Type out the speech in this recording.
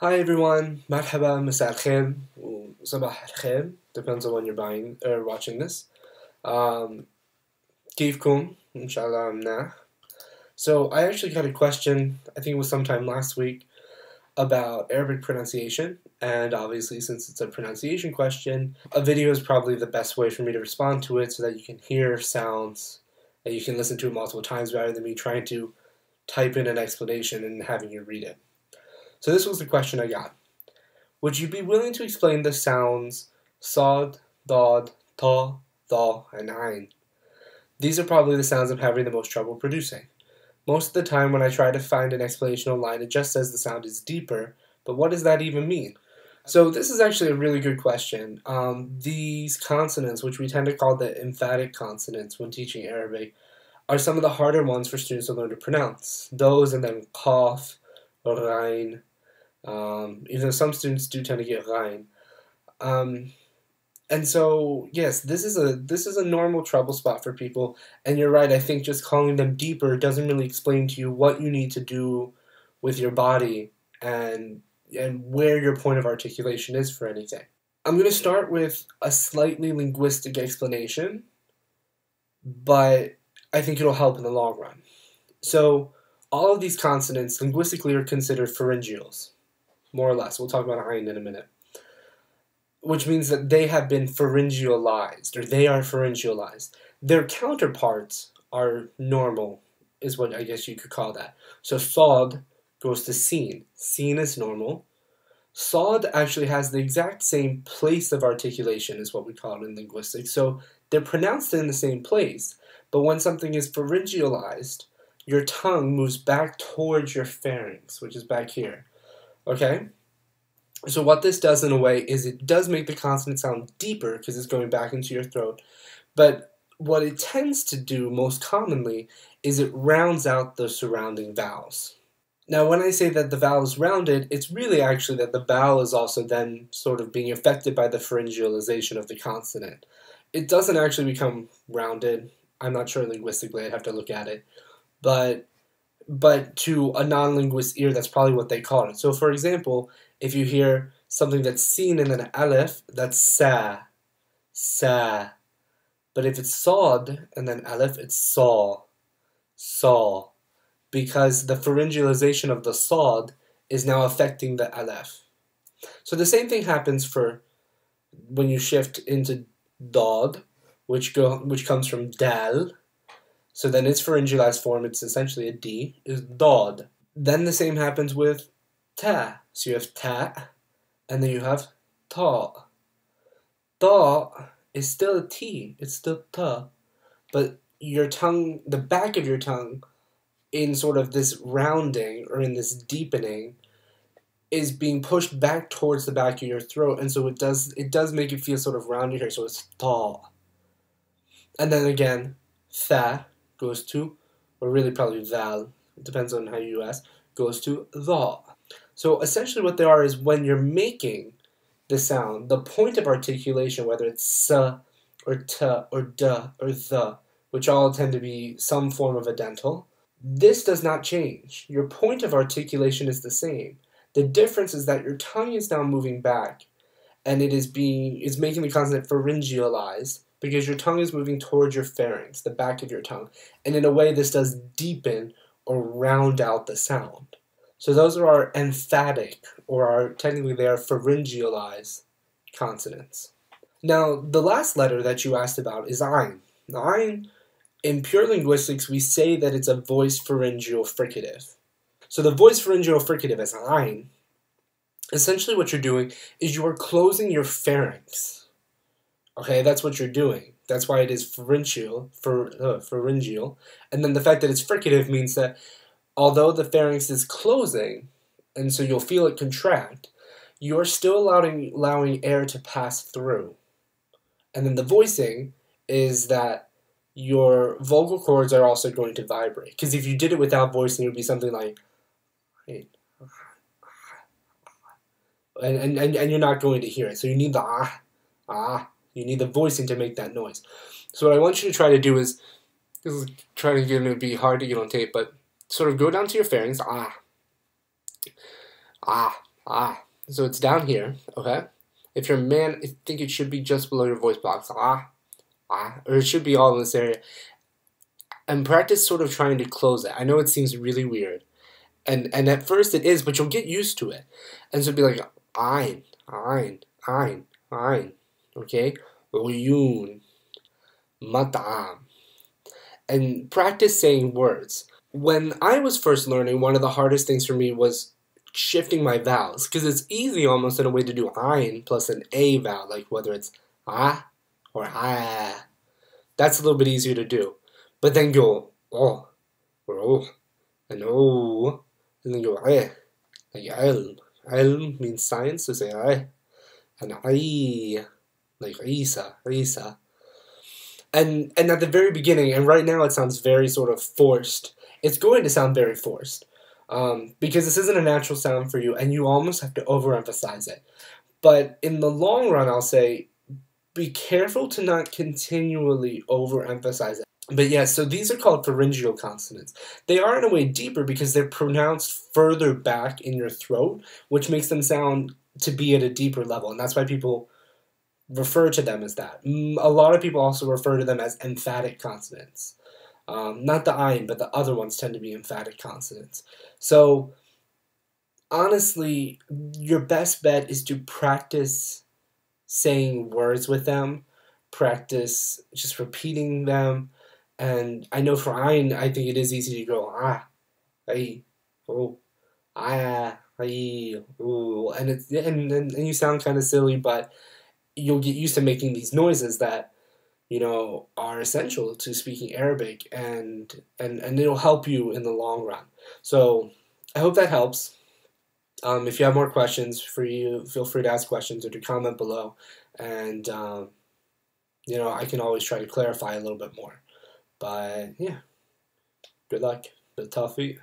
Hi everyone, مرحبا, مساء الخير, صباح الخير, depends on when you're buying or watching this. كيفكم? Inshallah مناح. So I actually got a question, I think it was sometime last week, about Arabic pronunciation, and obviously since it's a pronunciation question, a video is probably the best way for me to respond to it so that you can hear sounds and you can listen to it multiple times rather than me trying to type in an explanation and having you read it. So this was the question I got. Would you be willing to explain the sounds sod, dod, ta, tha, and ain? These are probably the sounds I'm having the most trouble producing. Most of the time when I try to find an explanation online, it just says the sound is deeper, but what does that even mean? So this is actually a really good question. These consonants, which we tend to call the emphatic consonants when teaching Arabic, are some of the harder ones for students to learn to pronounce. Those and then qaf, ghain, even though some students do tend to get ghain. And so, yes, this is a normal trouble spot for people. And you're right, I think just calling them deeper doesn't really explain to you what you need to do with your body and where your point of articulation is for anything. I'm going to start with a slightly linguistic explanation, but I think it'll help in the long run. So, all of these consonants linguistically are considered pharyngeals, more or less. We'll talk about ain in a minute. Which means that they have been pharyngealized, or they are pharyngealized. Their counterparts are normal, is what I guess you could call that. So sod goes to sin. Sin is normal. Sod actually has the exact same place of articulation, is what we call it in linguistics. So they're pronounced in the same place, but when something is pharyngealized, your tongue moves back towards your pharynx, which is back here. Okay? So what this does in a way is it does make the consonant sound deeper because it's going back into your throat, but what it tends to do most commonly is it rounds out the surrounding vowels. Now when I say that the vowel is rounded, it's really actually that the vowel is also then sort of being affected by the pharyngealization of the consonant. It doesn't actually become rounded. I'm not sure linguistically, I'd have to look at it, but to a non-linguist ear, that's probably what they call it. So for example, if you hear something that's seen in an aleph, that's sa, sa. But if it's sod and then aleph, it's saw, saw. Because the pharyngealization of the sod is now affecting the aleph. So the same thing happens for when you shift into dod, which comes from dal. So then its pharyngalized form, it's essentially a D, is dod. Then the same happens with ta. So you have ta, and then you have ta. Ta is still a T, it's still ta. But your tongue, the back of your tongue, in sort of this rounding, or in this deepening, is being pushed back towards the back of your throat, and so it does make it feel sort of rounded here, so it's ta. And then again, tha goes to, or really probably val, it depends on how you ask, goes to tha. So essentially what they are is when you're making the sound, the point of articulation, whether it's sa, or ta, or da, or the, which all tend to be some form of a dental, this does not change. Your point of articulation is the same. The difference is that your tongue is now moving back, and it's making the consonant pharyngealized, because your tongue is moving towards your pharynx, the back of your tongue. And in a way, this does deepen or round out the sound. So those are our emphatic, or technically they are pharyngealized consonants. Now, the last letter that you asked about is ain. Now, ain, in pure linguistics, we say that it's a voice pharyngeal fricative. So the voice pharyngeal fricative is ain. Essentially what you're doing is you are closing your pharynx. Okay, that's what you're doing. That's why it is pharyngeal, and then the fact that it's fricative means that although the pharynx is closing, and so you'll feel it contract, you're still allowing air to pass through. And then the voicing is that your vocal cords are also going to vibrate. Because if you did it without voicing, it would be something like, and you're not going to hear it. So you need the you need the voicing to make that noise. So what I want you to try to do is, this is trying to get it to be hard to get on tape, but sort of go down to your pharynx, Ah. So it's down here, okay? If you're a man, I think it should be just below your voice box. Ah, ah, or it should be all in this area. And practice sort of trying to close it. I know it seems really weird, and at first it is, but you'll get used to it. And so it'll be like ein, okay? Uyun, matam, and practice saying words. When I was first learning, one of the hardest things for me was shifting my vowels, because it's easy almost in a way to do ein plus an a vowel, like whether it's ah or ah. That's a little bit easier to do. But then go oh or oh and oh, and then go eh, like el. El means science, so say I, and I, like Isa, Isa. And at the very beginning, and right now it sounds very sort of forced. It's going to sound very forced because this isn't a natural sound for you, and you almost have to overemphasize it. But in the long run, I'll say be careful to not continually overemphasize it. But yeah, so these are called pharyngeal consonants. They are in a way deeper because they're pronounced further back in your throat, which makes them sound to be at a deeper level, and that's why people refer to them as that. A lot of people also refer to them as emphatic consonants. Not the ein, but the other ones tend to be emphatic consonants. So honestly, your best bet is to practice saying words with them, practice just repeating them. And I know for ein, I think it is easy to go ah, ay, oh, ah, ay, ooh, and it's and you sound kind of silly, but you'll get used to making these noises that are essential to speaking Arabic, and it'll help you in the long run. So I hope that helps. If you have more questions for you, feel free to ask questions or to comment below, and I can always try to clarify a little bit more. But yeah, good luck, بالتوفيق.